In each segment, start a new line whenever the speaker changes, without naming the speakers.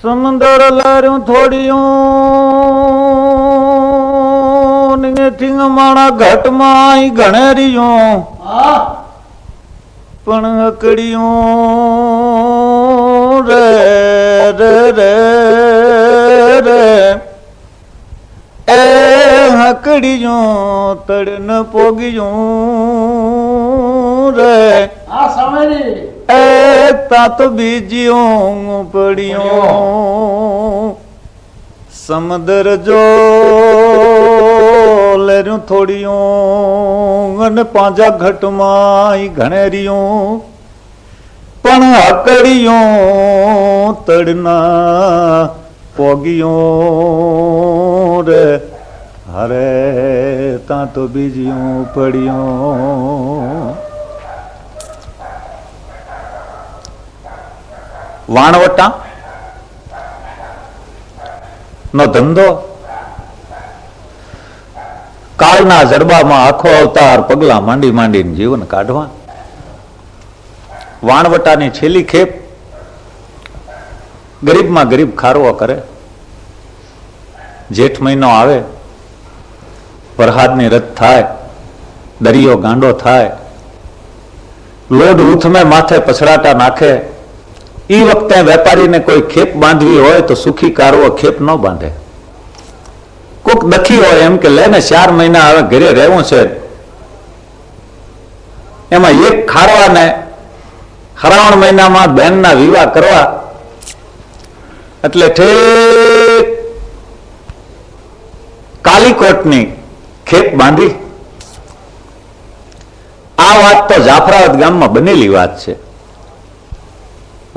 સમંદર લાર્યું થોડિયું માણા ઘટમાં ઘણેરિયું પણ અકડિયું રે રે રે રે એ હકડિયું તડ ન પોગ્યું રે એ તાત બીજ્યું પડ્યું સમદર જો લેર્યું થોડિયું અને પાંજા ઘટમાં ઘણેરિયું પણ હકડિયું તડના પોગ્યું રે હરે તા તો બીજ્યું પડ્યું. વાણવટા નો ધંધો કાળના જડબામાં આખો અવતાર પગલા માંડી માંડીને જીવન કાઢવા. વાણવટાની છેલ્લી ખેપ ગરીબમાં ગરીબ ખારવો કરે. જેઠ મહિનો આવે, વરસાદની રથ થાય, દરિયો ગાંડો થાય, લોડ ઉથમે માથે પછડાટા નાખે. એ વખતે વેપારીને કોઈ ખેપ બાંધવી હોય તો સુખી કારવો ખેપ ન બાંધે. કોક દખી હોય એમ કે લેને 4 મહિના હવે ઘરે રહેવું છે, એમાં એક ખારવાને શ્રાવણ મહિનામાં બહેનના વિવાહ કરવા એટલે ઠેક કાલીકોટની ખેપ બાંધી. આ વાત તો જાફરાબાદ ગામમાં બનેલી વાત છે.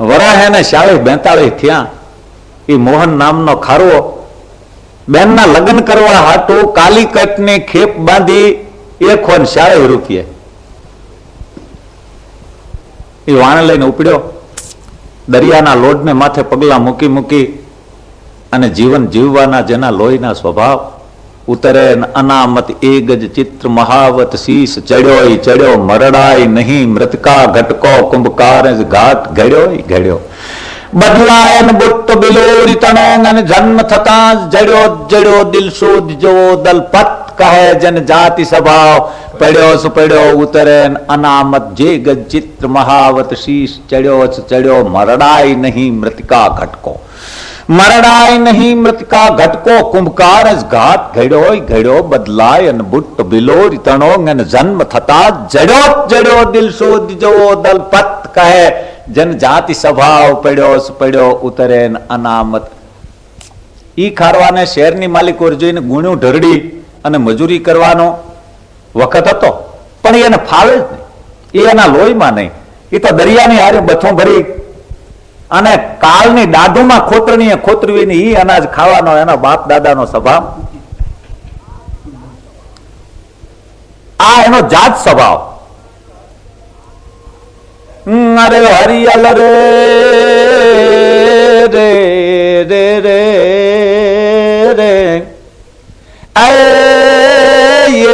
વરાહેને 40-42 થયા. એ મોહન નામનો ખારવો બેનના લગ્ન કરવા હાટુ કાલીકટની ખેપ બાંધી 140 રૂપિયા. એ વાણ લઈને ઉપડ્યો, દરિયાના લોડને માથે પગલા મૂકી મૂકી અને જીવન જીવવાના જેના લોહીના સ્વભાવ ઉતરે. અનામત એ ગજ ચિત્ર મહાવત શીશ ચડ્યો ચડ્યો મરડાય નહીં મૃતકા ઘટકો કુંભકાર ઘાટ ઘડ્યો ઘડ્યો બદલાયન બુટ્ટ બિલોરી તણોંગ જન્મ થતા જડ્યો જડ્યો દિલ શોધ જવો દલપત કહે જન જાતિ સ્વભાવ પડ્યો પડ્યો ઉતરે. અનામત જે ગજ ચિત્ર મહાવત શીશ ચડ્યો ચડ્યો મરડાય નહીં મૃતકા ઘટકો મરડાય નહીં મૃતકા ઘટકો કુંભકાર ઘાટ ઘડ્યો ઘડ્યો બદલાય અને બુટ્ટ બિલોરી તણોંગ જન્મ થતા જડ્યો જડ્યો દિલ શોધ જવો દલપત કહે જન જાતિ સ્વભાવ પડ્યો પડ્યો ઉતરે. અનામત ઈ ખારવાને શહેરની માલિકો જોઈને ગુણ્યું ઢરડી અને મજૂરી કરવાનો વખત હતો, પણ એને ફાવે જ નહીં. એના લોહીમાં નહીં. એ તો દરિયાની હારે બથું ભરી અને કાળની દાઢુમાં ખોતરણીએ ખોતરવીને ઈ અનાજ ખાવાનો એના બાપ દાદાનો સ્વભાવ. આ એનો જાત સ્વભાવ. અરે હરિયલ રે રે રે રે રે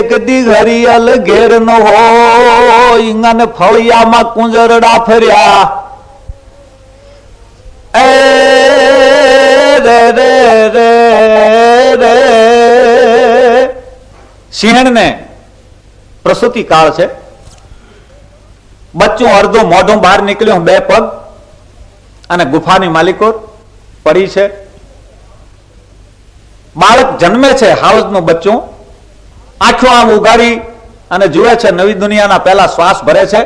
એક દી હરિયલ ઘેર નો હોય અને ફળિયામાં કુંજરડા ફર્યા. રે રે રે રે સિંહણ ને પ્રસૂતિ કાળ છે. બચ્ચું અડધું મોઢું બહાર નીકળ્યું, 2 પગ અને ગુફાની માલિકો પડી છે. બાળક જન્મે છે, હાવજનું બચ્ચું આંખો આમ ઉગાડી અને જુએ છે, નવી દુનિયાના પહેલા શ્વાસ ભરે છે.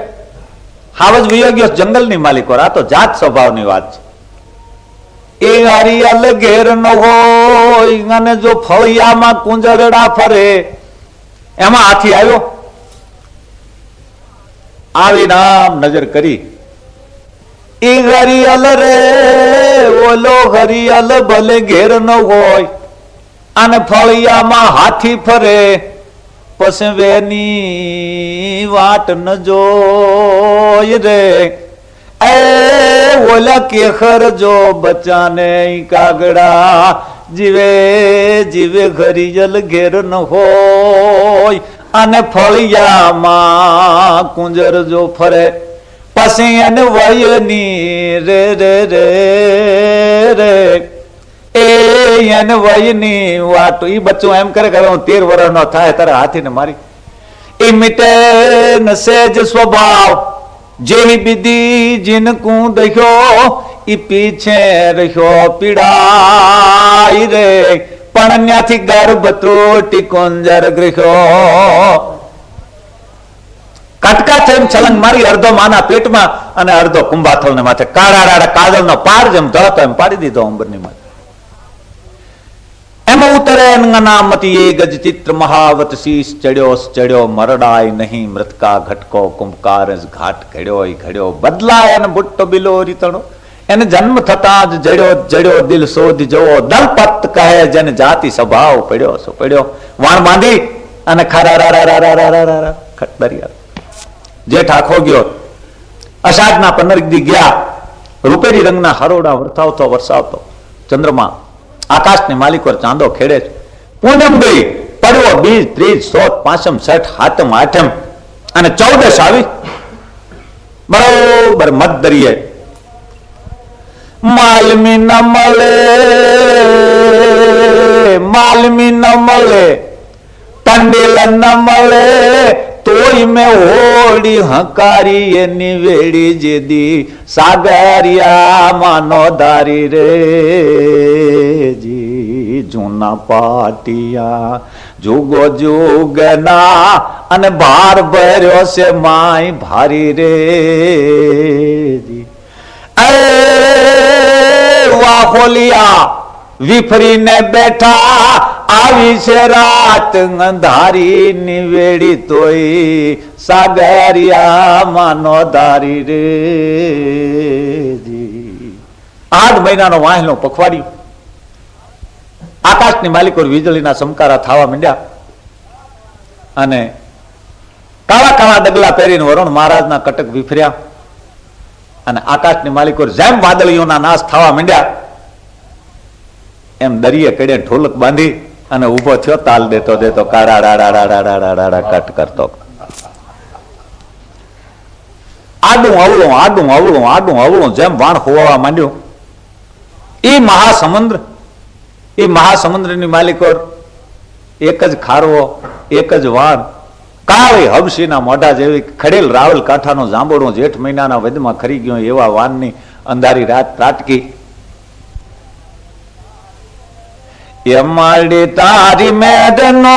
હાવજ વિયોગ્ય જંગલની માલિકો. આ તો જાત સ્વભાવની વાત છે. એ હરિયલ ઘેર ન હોય અને જો ફળિયામાં કુંજરડા ફરે. એમાં હાથી આવ્યો, આવી નામ નજર કરી. એ હરિયલ રે ઓલો હરિયલ ભલે ઘેર ન હોય અને ફળિયામાં હાથી ફરે, પછી વેની વાટ ન જોય રે. એ ઓલા કેખર જો બચ્ચાને કાગડા જીવે જીવે હરિયલ ઘેર ન હોય અને ફળિયામાં કુંજર જો ફરે. પછી એને વયની રે રે રે રે એને વયની વાટું ઈ બચ્ચું એમ કરે કે હું 13 વર્ષ નો થાય તારે હાથીને મારી એ મીટે ન સેજ સ્વભાવ જેવી વિધિ જીનકું દખ્યો ઈ પીછે રહ્યો પીડાઈ રે પણ ત્યાંથી ગર્ભ તૂટી કુંજર ગ્રહ્યો કટકા થઈને છલંગ મારી અડધો માના પેટમાં અને અડધો કુંભાથળ ને માથે કાળા રાડા કાજલ નો પાર જેમ ધતો એમ પાડી દીધો અંબરની માથે એમાં ઉતરે નામતી એ ગજ ચિત્ર મહાવત શીશ ચડ્યો મરડાય નહીં મૃતકા ઘટકો કુંભકાર ઘાટ ઘડ્યો બદલાય અને બુટ્ટો બિલો રીતણો એને જન્મ થતા જ જડ્યો દિલ શોધી જવો દલપત કહે જેને જાતિ સ્વભાવ પડ્યો વાણ બાંધી અને ખરા દરિયા જેઠ આખો ગયો અષાઢના 15 દી ગયા રૂપેરી રંગના હરોડા વરસાવતો ચંદ્રમા આકાશની માલિકો ચાંદો ખેડે છે પૂનમ ગઈ પડવો બીજ ત્રીજ સોત પાંચમ છઠ હાતમ આઠમ અને 14 આવી બરોબર મત દરિયે માલમી ન મળે ટંડેલ ન મળે તોય મેં હોડી હકારી એની વેડી જેદી સાગરિયા માનો ધારી રે જી જૂના પાટિયા જુગો જુગના અને ભાર ભર્યો છે માય ભારી રે જી વાહોલિયા વિફરીને બેઠા આવી છે રાત અંધારી ની વેડી તોય સાગરિયા માનો ધારી રે જી 8 મહિનાનો વાહનો પખવાડ્યું આકાશની માલિકો વીજળીના સમકારા થવા માંડ્યા અને કાળા કાળા ડગલા પહેરીને વરુણ મહારાજના કટક વિફર્યા અને આકાશની માલિકો જેમ વાદળીઓના નાશ થવા માંડ્યા એમ દરિયે કડે ઢોલક બાંધી અને ઉભો થયો તાલ દેતો કાળા ડાડા કટ કરતો આડું અવળું જેમ વાણ હોવા માંડ્યું એ મહાસમુદ્રની માલિકો એક જ ખારવો એક જ વાણ કાળી હબસીના મોઢા જેવી ખડેલ રાવલ કાંઠાનો જાંબોડો જેઠ મહિનાના વદમાં ખરી ગયો એવા વાનની અંધારી રાત ત્રાટકી એમાડી તારી મેદનો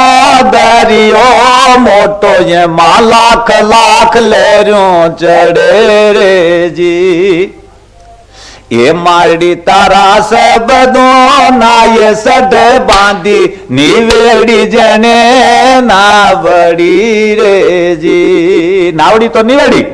દરિયો મોટો એમાં લાખ લેર્યો ચડે રેજી એ મારડી તારા સબદો નાય સઢ બાંધી નિવેડી જને નાવડી રેજી નાવડી તો નિવેડી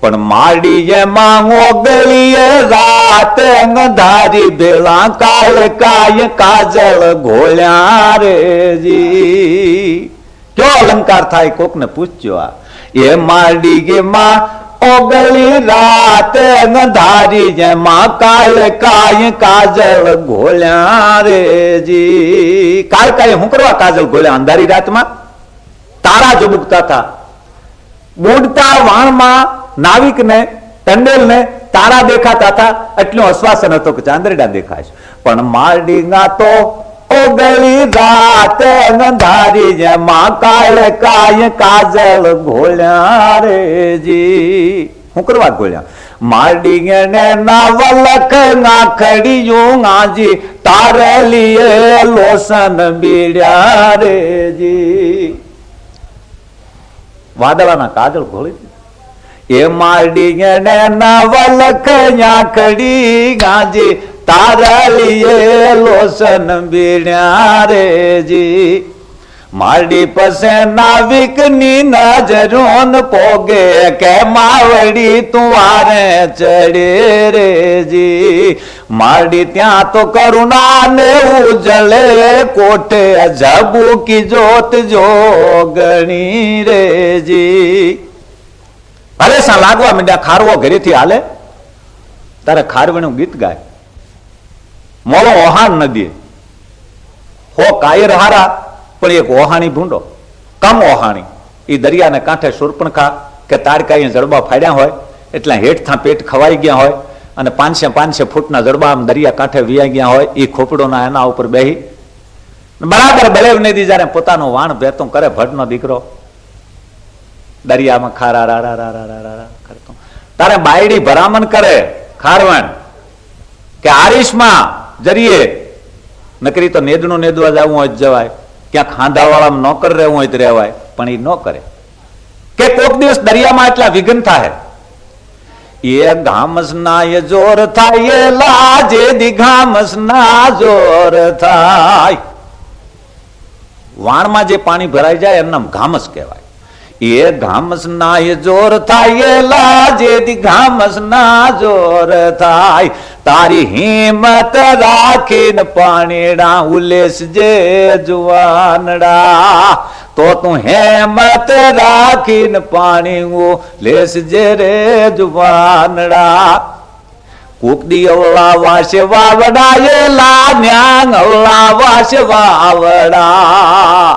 પણ માડી એમાં ઓગળીએ રાત અંધારી ભેળા કાય કાજળ ઘોળ્યા રેજી કયો અલંકાર થાય કોક ને પૂછજો આ એ માડી એમાં ઓગળી રાત અંધારી જેમાં કાય કાજળ ઘોળ્યા રેજી કાય હું કરવા કાજળ ઘોળ્યા અંધારી રાતમાં તારા ઝબુકતા હતા બુડતા વાણમાં નાવિક ને ટંડેલ ને તારા દેખાતા હતા એટલું આશ્વાસન હતું કે ચાંદરડા દેખાય છે પણ મારડીના તો ઓગળી રાત અંધારી જેમાં કાય કાજળ ઘોળ્યા રેજી હું કરવા ઘોળ્યા મારડી ને નાવલખ નાખડીયું આજી તારેલીએ લોસન બીડ્યા રેજી વાદળાના કાજળ ઘોળી એ મારડી ને નાવલખ નાખડી ગાજી તારલીએ લોસન બીડ્યા રેજી મારડી પસે નાવિક ની નજરોન પોગે કે માવડી તુવારે ચડે રેજી મારડી ત્યાં તો કરુણા ને ઉજળે કોઠે ઝબુકી જોત જોગણી રેજી ભલે સા લાગવા માંડ્યા ખારવો ઘરેથી હાલે તારે ખારવણું ગીત ગાય મોળો ઓહાણ નદી હો કાયર હારા પણ એક ઓહાણી ભૂંડો કમ ઓહાણી એ દરિયાને કાંઠે સુરપણખા કે તારકાઈએ જડબા ફાડ્યા હોય એટલે હેઠથા પેટ ખવાઈ ગયા હોય અને 500 ફૂટના જડબા આમ દરિયા કાંઠે વિયાઈ ગયા હોય, એ ખોપડોના એના ઉપર બેહી બરાબર બળેવ નદી જયારે પોતાનું વાણ ભેતું કરે, ભટ્ટનો દીકરો દરિયામાં ખારા રા રા કરતો, તારે બાયડી ભરામણ કરે ખારવણ કે આરીશમાં જરીએ, નકરી તો નેદનું નેદવા જવું હોય જવાય, ક્યાંક ખાંધાવાળામાં નોકર રહેવું હોય તો રહેવાય, પણ એ ન કરે કે કોક દિવસ દરિયામાં એટલા વિઘ્ન થાય, એ ઘામસ ના એ જોર થાય, એ લાજે દી ઘામસ ના જોર થાય. વાણમાં જે પાણી ભરાઈ જાય એમ નામ ઘામસ કહેવાય. એ ઘામસ ના એ જોર થાય, એ લાજે દી ઘામસ ના જોર થાય. તારી હિંમત રાખીને પાણીડા ઉલેસ જે જુવાનડા, તો તું હેમત રાખીને પાણી લેસ જે રે જુવાનડા. કોક દી અવળા વાસે વાવડા, એ લાન્યાંગ અવળા વાસે વાવડા,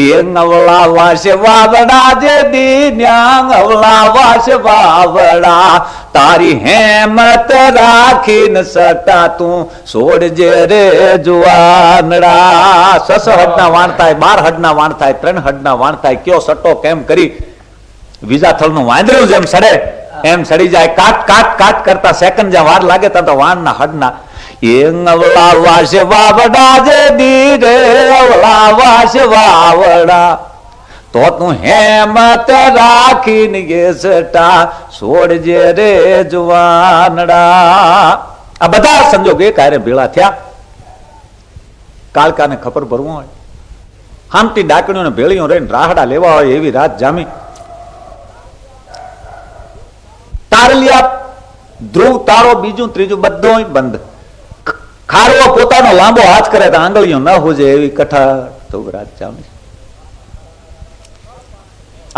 એ અવળા વાસે વાવડા, જે દીન્યાંગ અવળા વાસે વાવડા. તારી હેમત રાખીને સટા તું છોડજે રે જુવાનડા. 6 હડના વાણ થાય, 12 હડના વાણ થાય, 3 હડના વાણ થાય, કયો સટો કેમ કરી વિજાથળનું વાંદરું જેમ સડે એમ સડી જાય. કાટ કાટ કાટ કરતા સેકન્ડ જ્યાં વાર લાગે ત્યાં તો વાણના હડના એ અવળા વાસે વાવડા, જે દી રે અવળા વાસે વાવડા. તો તું હેમત રાખીને ગેસટા છોડજે રે જુવાનડા. આ બધા સંજોગ એક હારે ભેળા થયા. કાળકાને ખબર ભરવું હોય, હામતી ડાકણીઓને ભેળીઓ રહીને રાહડા લેવા હોય એવી રાત જામી. તારલિયા ધ્રુવ તારો બીજું ત્રીજું બધું બંધ. ખારવો પોતાનો લાંબો હાથ કરે તો આંગળીઓ ન હોજે એવી કઠા રાત જામી.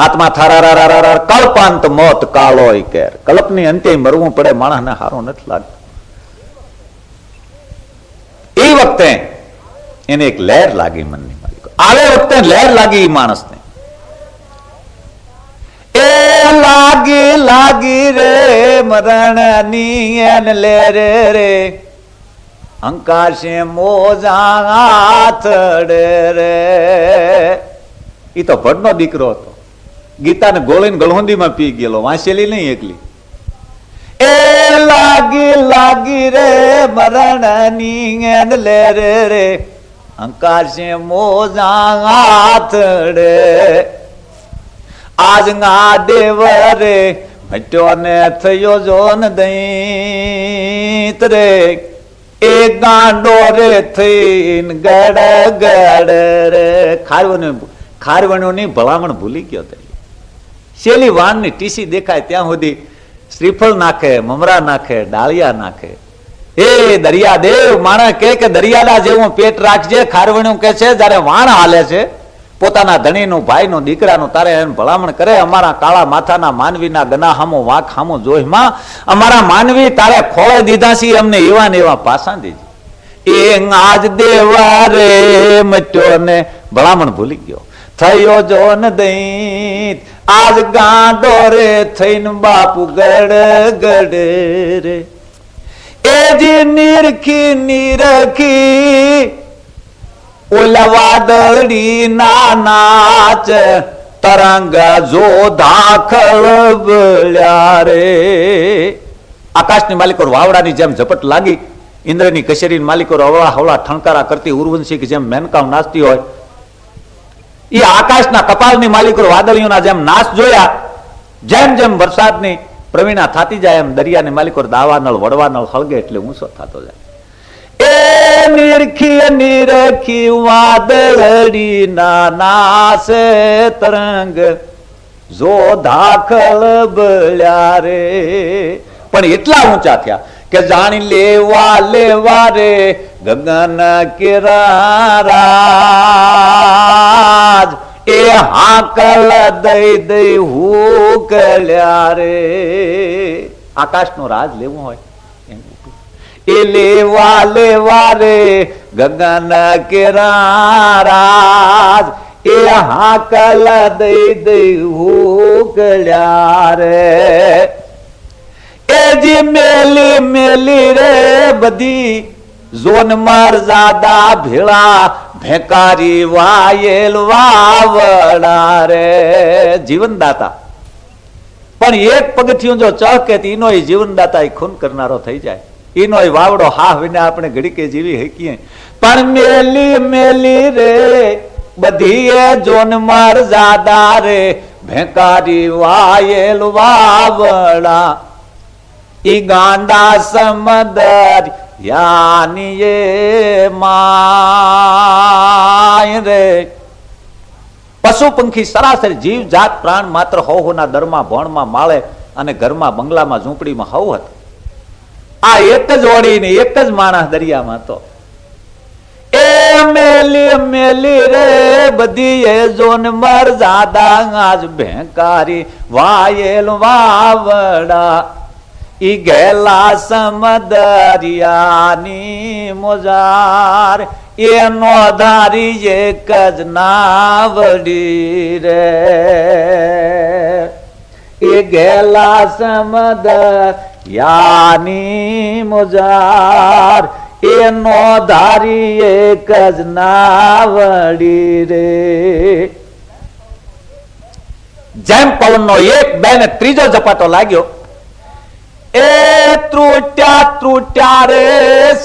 આત્મા થારા કલ્પાંત મોત કાળોય કેર. કલ્પની અંતે મરવું પડે, માણસને હારો નથી લાગતો. એ વખતે એને એક લહેર લાગી મનની માલિકો. આવે વખતે લહેર લાગી માણસને. એ લાગી લાગી રે મરણની લહેર રે, અંકાશે મોજા હાથડે રે. એ તો ભટ્ટનો દીકરો હતો, ગીતાને ગોળીને ગળહોંદીમાં પી ગયેલો, વાંચેલી નહીં એકલી. એ લાગી લાગી રે મરણની લહેર રે, અંકાશે મોજા હાથડે. આજ ગા દેવ રે ભટ્યો ને થયો જોન દઈત રે, એ ગાંડો રે થઈને ગડ ગડ રે. ખારવણ્યોની ભલામણ ભૂલી ગયો. શેલી વાણની ટીસી દેખાય ત્યાં સુધી શ્રીફળ નાખે, મમરા નાખે, ડાળિયા નાખે. એ દરિયા દેવ માણસ કે દરિયાના જેવું પેટ રાખજે. ખારવણ્યું કે છે જયારે વાણ હાલે છે પોતાના ધણીનું, ભાઈનું, દીકરાનું, તારે એને ભલામણ કરે, અમારા કાળા માથાના માનવીના ગના હામો વાંક હામો જોઈમાં અમારા માનવી તારે ખોળે દીધા છે, અમને એવા ને એવા પાસા દેજે. એ આજ દેવા રે મટ્યો ને ભલામણ ભૂલી ગયો, થયો જોન દઈ. આજ ગાંડો રે થઈને બાપુ ગડ ગડ રે. એ જે નિરખી નિરખી ઓલા વાદળી ના નાચ, તરંગ જો દાખલ બળ્યા રે. આકાશની માલિકો વાવડાની જેમ ઝપટ લાગી, ઇન્દ્રની કચેરીની માલિકો અવળા હવળા ઠણકારા કરતી, ઉર્વંશી જેમ મેનકાવ નાચતી હોય, એ આકાશના કપાળની માલિકો વાદળીઓના જેમ નાશ જોયા. જેમ જેમ વરસાદની પ્રવીણા થતી જાય એમ દરિયાની માલિકો દાવાનળ વડવાનળ હળગે એટલે ઊંચો થતો જાય. એ નિરખી નિરખી વાદળી ના નાસે, તરંગ જો દાખલ બળ્યા રે. પણ એટલા ઊંચા થયા કે જાણી લેવા લેવા રે ગગન કિરારાજ. એ હાકલ દઈ દઈ હુકલ્યા રે. આકાશનો રાજ લેવું હોય એ લેવા લેવા રે ગગન કિરારાજ. એ હાકલ દઈ દઈ ઉકળ્યા રે એ જી મેલી મેલી રે બધી જોન માર જાદા ભેળા ભેકારી વાયેલ વાવડા રે જીવનદાતા પણ એક પગથિયું જો ચહકે એનો જીવનદાતા ખૂન કરનારો થઈ જાય એનો વાવડો હા વિને આપણે ઘડીકે જીવી શકીએ પણ મેલી મેલી રે બધી જોન માર જાદા રે ભેકારી વાયેલ વાવડા ઈ ગાંડા સમદર યાની એ માય રે પશુ પંખી સરાસર જીવ જાત પ્રાણ માત્ર હોના દરમાં ભણમાં માળે અને ઘરમાં બંગલામાં ઝૂંપડીમાં હવ હતું આ એક જ ઓળી ને એક જ માણસ દરિયામાં તો એ મેલી મેલી રે બધી એ જોન મર જાદા આજ ભેંકારી વાયેલ વાવડા ઈ ગેલા સમદરિયાની મોજાર એનો ધારી એક જ નાવડી રે એ ગેલા સમદરિયાની મોજાર એનો ધારી એક જ નાવડી રે જેમ પવનનો એક બે ને ત્રીજો ઝપાટો લાગ્યો એ ત્રુટ્યા ત્રુટ્યા રે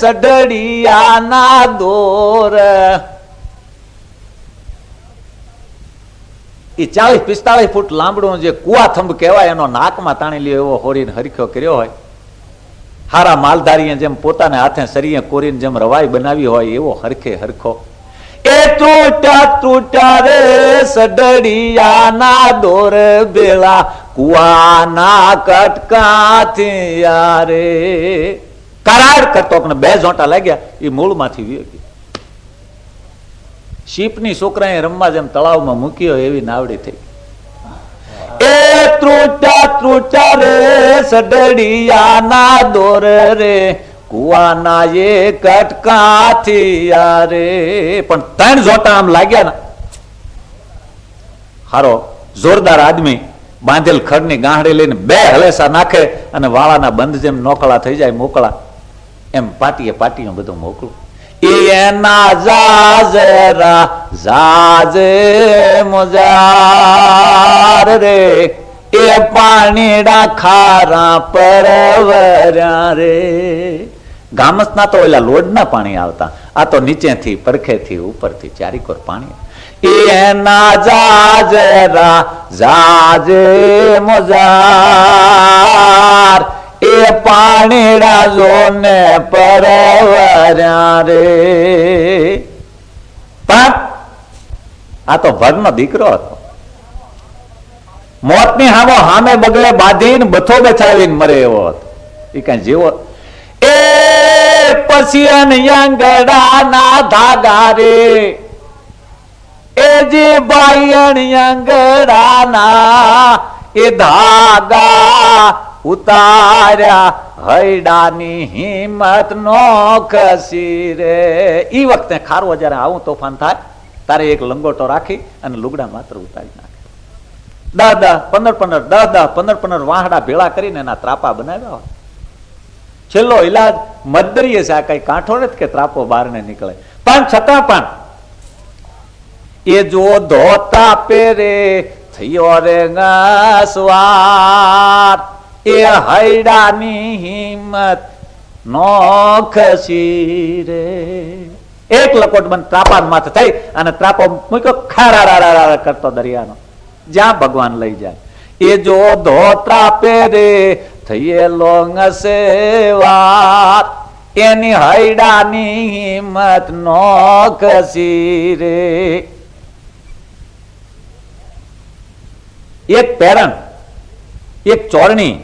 સડડિયાના દોર એ 40-45 ફૂટ લાંબડું જે કુવા થંભ કહેવાય એનો નાકમાં તાણી લ્યો એવો હોરીને હરખ્યો કર્યો હોય હારા માલધારીએ જેમ પોતાને હાથે સરીએ કોરીને જેમ રવાઈ બનાવી હોય એવો હરખે હરખો એ ત્રુટ્યા ત્રુટ્યા રે સડડિયાના દોર બેલા કુવાના કટકાથી યારે કરાર કરતો બે જોંટા લાગ્યા એ મૂળમાંથી વ્યો શીપની છોકરાએ રમવા જેમ તળાવમાં મૂક્યો એવી નાવડી થઈ એ ત્રુટ્યા ત્રુટ્યા રે સડડિયાના દોર રે કુવાના એ કટકાથી યારે પણ 3 જોટા આમ લાગ્યા ને હારો જોરદાર આદમી બાંધેલ ખડની ગાંહડી લઈને 2 હલેસા નાખે અને વાળાના બંધ જેમ નોકળા થઈ જાય મોકળા એમ પાટીએ પાટીઓ બધું મોકલું એના જાજરા જાજે મોજાર રે એ પાણીડા ખારા પરવર્યા રે ગામસના તો ઓલા લોડના પાણી આવતા આ તો નીચેથી પરખેથી ઉપરથી ચારીકોર પાણી એના જાજરા જાજે મોજાર એ પાણીડા જોને પરવર્યા રે પણ આ તો ભગનો દીકરો હતો મોતની સામે બગલે બાંધીને બથો બેસાડીને મરે એવો હતો એ કઈ જેવો એ પછી અંગડાના ધાગા રે એ જે બાયણ અંગડાના એ ધાગા ઉતાર્યા હૈડાની હિંમત નો ખસી રે ઈ વખતે ખારવો જયારે આવું તોફાન થાય તારે એક લંગોટો રાખી અને લુગડા માત્ર ઉતારી નાખે 10-15 વાહડા ભેળા કરીને એના ત્રાપા બનાવ્યા હોય છેલ્લો ઈલાજ મદરીએ છે આ કઈ કાંઠો નથી કે ત્રાપો બહાર ને નીકળે પણ છતાં પણ એ જો ધોતા પેરે થયો રે સ્વાર એ હૈડાની હિંમત નો ખસી રે એક લકોટ બંધ ત્રાપા માથે થઈ અને ત્રાપો મૂક્યો ખારા કરતો દરિયાનો જ્યાં ભગવાન લઈ જાય એ જો ધોત્રા પેરે થયેલો સેવા એની હૈડાની હિંમત નો ખસી રે એક પેરણ એક ચોરણી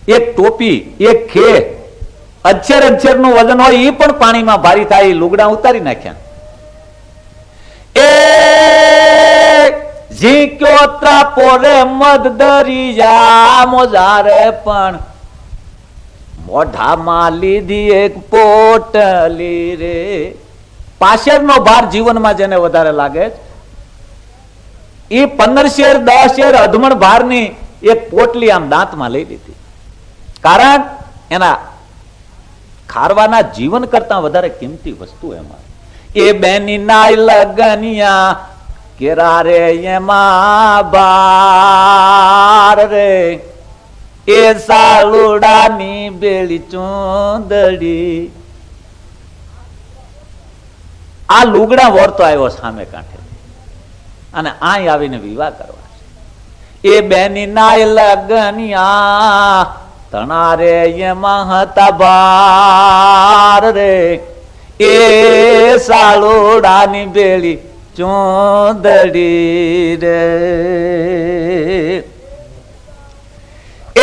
એક ટોપી એક ખે અક્ષર નું વજન હોય એ પણ પાણીમાં ભારી થાય લુગડા ઉતારી નાખ્યા એ ઝીક્યો ત્રાપો રે મદ દરિયા મોજારે પણ મોઢામાં લીધી એક પોટલી રે પાછળનો ભાર જીવનમાં જેને વધારે લાગે એ 15 શેર 10 શેર અધમણ ભારની એક પોટલી આમ દાંતમાં લઈ લીધી. કારણ એના ખારવાના જીવન કરતા વધારે કિંમતી વસ્તુ એમાં. એ બેની નાય લગનિયા કેરા રે એમાં બાર રે, એ સાલુડાની બેલી ચૂંદડી. આ લુગડા વોરતો આવ્યો સામે કાંઠે અને અહીં આવીને વિવાહ કરવા છે. એ બેની નાય લગનિયા તણા રે એમાં હતા બાર રે, એ સાલુડાની બેલી ચૂંદડી રે.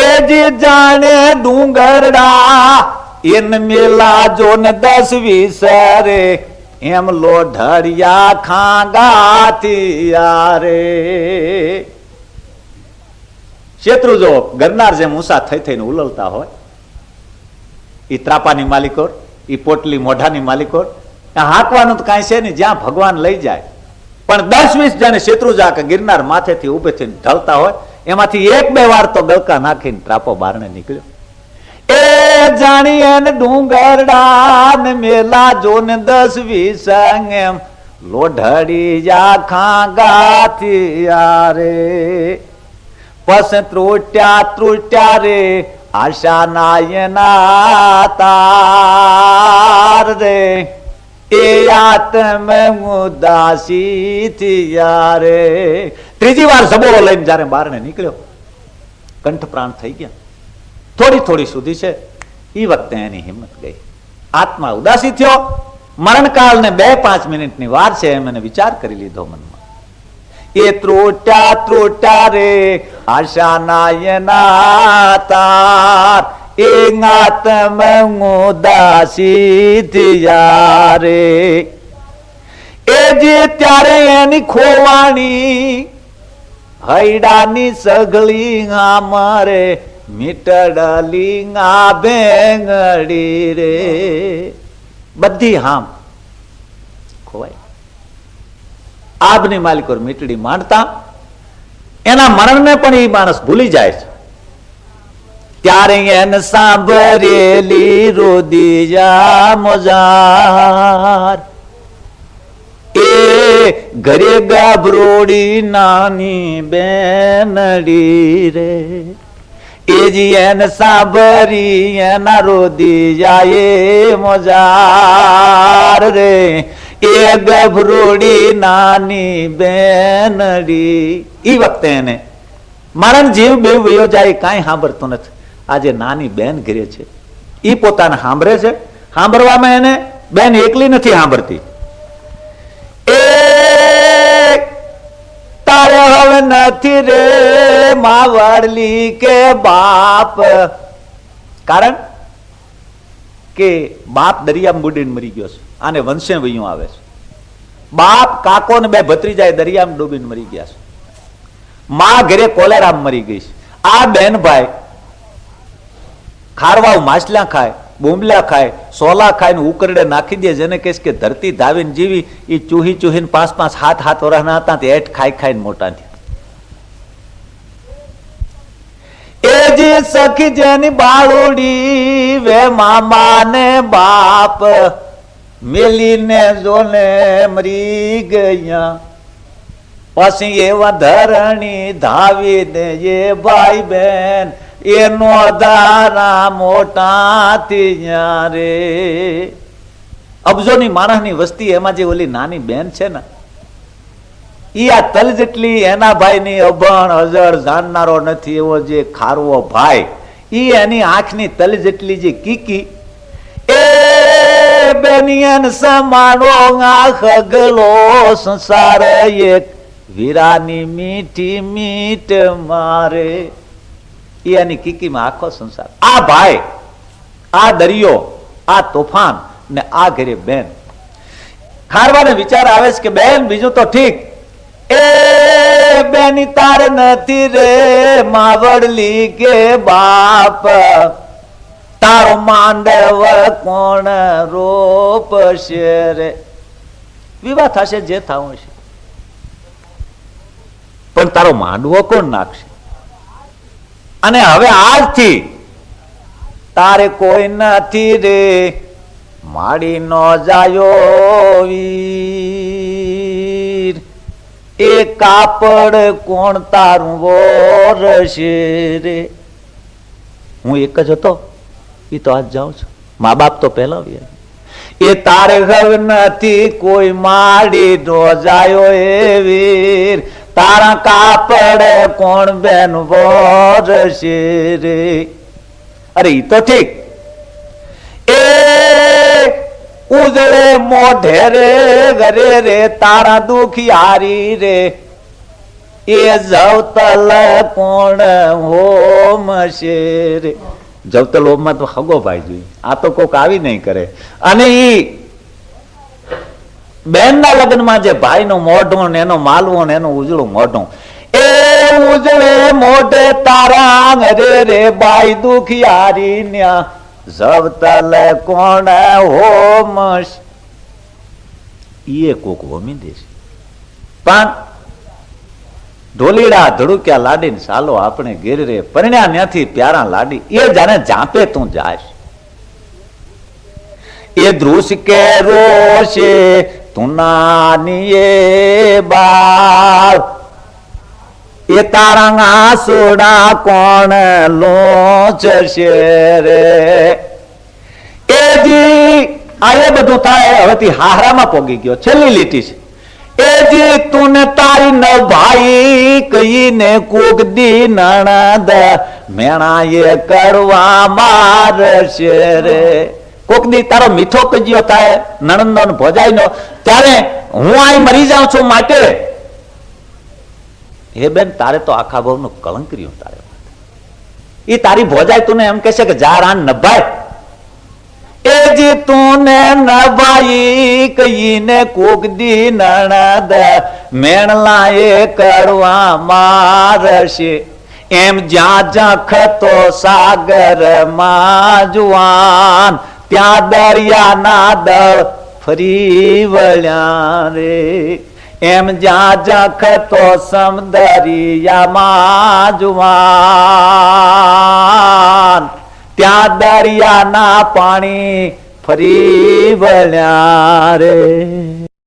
એ જે જાણે ડુંગરડા એન મેલા જો ને 10-20 રે, એમ લોઢડિયા ખાંગાથી રે. શેત્રુંજો ગરનાર જેમ ઊંસા થઈ થઈને ઉલલતા હોય, ઈ ત્રાપાની માલિકો, ઈ પોટલી મોઢાની માલિકો, હાંકવાનું તો કાંઈ છે નહીં, જ્યાં ભગવાન લઈ જાય. પણ 10-20 જણે શેત્રુંજા કે ગિરનાર માથેથી ઉભે થઈને ઢળતા હોય, એમાંથી 1-2 વાર તો ગલકા નાખીને ત્રાપો બારણે નીકળ્યો. એ જાણી એને ડુંગરડા ને મેલા જો ને 10-20 એમ લોઢડી જા ખાંગાથી રે. પસ ત્રુટ્યા રે આશા નાયના તાર રે, એ આત્મ ઉદાસી થયા રે. ત્રીજી વાર સબોળો લઈને જયારે બારણે નીકળ્યો, કંઠ પ્રાણ થઈ ગયા. થોડી સુધી છે એ વખતે એની હિંમત ગઈ, આત્મા ઉદાસી થયો. મરણકાળ ને 2-5 મિનિટની વાર છે એમ એને વિચાર કરી લીધો મનમાં. એ ત્રોટ્યા રે આશા નાયના તાર, એ આત્મ ઉદાસી થયા રે. એ જે ત્યારે એની ખોવાણી હૈડાની સગલી મારે મીટડલી બેંગડી રે. બધી હામ ખોવાય. આબની માલિકો મીટડી માંડતા એના મરણને પણ એ માણસ ભૂલી જાય છે. ત્યારે એને સાંભળેલી રોદીજા મોજાર, એ ઘરે ગાભરોડી નાની બેનડી રે. એ જી એને સાંભળી એના રોદી જાય મોજાર રે, એ ગભરોડી નાની બેનડી. ઈ વખતે એને મરણ જીવ બેવ વયો જાય, કાંઈ સાંભળતો નથી. આજે નાની બેન ઘરે છે, ઈ પોતાને સાંભળે છે. સાંભળવામાં એને બેન એકલી નથી સાંભળતી. એ તારે હવે નથી રે માવડલી કે બાપ. કારણ કે બાપ દરિયામાં બુડીને મરી ગયો છે, આને વંશે વયું આવે છે. બાપ કાકો ને 2 ભત્રીજાએ દરિયામાં ડૂબીને મરી ગયા છે. માં ઘરે કોલેરામાં મરી ગઈ છે. આ બેન ભાઈ ખારવાવ માછલા ખાય, બોંબલા ખાય, સોલા ખાય ને ઉકરડે નાખી દે. જેને કહેશ કે ધરતી ધાવીને જીવી, એ ચૂહી ચૂહીને 5-5 7 વર્ષના હતા તે હેઠ ખાઈને મોટા થયા. એ જે સખી જેની બાળુડી વે મામા ને બાપ મેલીને જોને મરી ગયા. પછી એવા ધરણી ધાવી દે એ ભાઈ બેન, એનો ધારા મોટા રે. અબજોની માણસની વસ્તી, એમાં જે ઓલી નાની બેન છે ને, ઈ આ તલ જેટલી એના ભાઈની અભણ અજળ જાણનારો નથી એવો જે ખારવો ભાઈ, ઈ એની આંખની તલ જેટલી જે કીકી, એ બેનિયન સમાનો આંખ ગલો સંસાર એક વીરાની મીઠી મીઠ મારે. એની કીકીમાં આખો સંસાર. આ ભાઈ, આ દરિયો, આ તોફાન ને આ ઘરે બેન. ખારવાને વિચાર આવે છે કે બેન બીજું તો ઠીક, એ બેની તાર નથી રે માવડલી કે બાપ, તારો માંડવ કોણ રોપશે રે. વિવાહ થશે જે થવું છે. પણ તારો માંડવો કોણ નાખશે? અને હવે આજથી તારે કોઈ નથી રે માડી ન જાયો વીર, એ કાપડ કોણ તારું વોરશે રે. હું એક જ હતો, એ તો આજ જાઉં છું. મા બાપ તો પહેલા વ્યા. એ તારે હવે નથી કોઈ માડી નો જાયો એ વીર, તારા કાપડ કોણ બેન વોરશે રે. અરે ઈ તો ઠીક, એ ઉજળે મોઢે રે ઘરે રે તારા દુખિયારી રે, એ જવતલ કોણ હોમશે રે. જવતલ હોમમાં તો હગો ભાઈ જોઈએ, આ તો કોક આવી નહીં કરે. અને ઈ બેન ના લગ્નમાં જે ભાઈ નું મોઢું ને એનો માલવો ને એનું ઉજળું મોઢું, એ ઉજળે મોઢે તારા રે રે બાઈ દુખિયારી ન્યા જવતલ કોણ હોમશ. એ કોક હોમી દેશે. પણ ઢોલીડા ધડુક્યા લાડીને સાલો આપણે ઘેર રે પરણ્યા ન્યાથી પ્યારા લાડી, એ જાણે જાપે તું જાશ. એ ધ્રુસ કે રોશે તું નાની એ બાળ, એ તારા આસુડા કોણ લોચશે રે. એ જી આ એ બધું થાય હવેથી હાહરામાં પોગી ગયો. છેલ્લી લીટી છે. એ જી તું તારી ન ભાઈ કહીને કોક દી નણદ મેણા એ કરવા મારશે રે. કોક દી તારો મીઠો કજિયો થાય નણંદ નો ભોજાઈ નો, ત્યારે હું અહીં મરી જાઉં છું માટે હે બેન તારે તો આખા ભાવ નું કલંક રહ્યું. તારે એ તારી ભોજાઈ તું એમ કહેશે કે જા રાન નભાય. એ જી તું નભાઈ કહીને કોક દી નણદ મેણલા એ કરવા મારશે. એમ જ્યાં જખતો સાગર માં જુવાન, ત્યાં દરિયાના દળ ફરી વળ્યા રે. એમ જ્યાં જખતો સમદરિયામાં જુવાન, ત્યાં દરિયાના પાણી ફરી વળ્યા રે.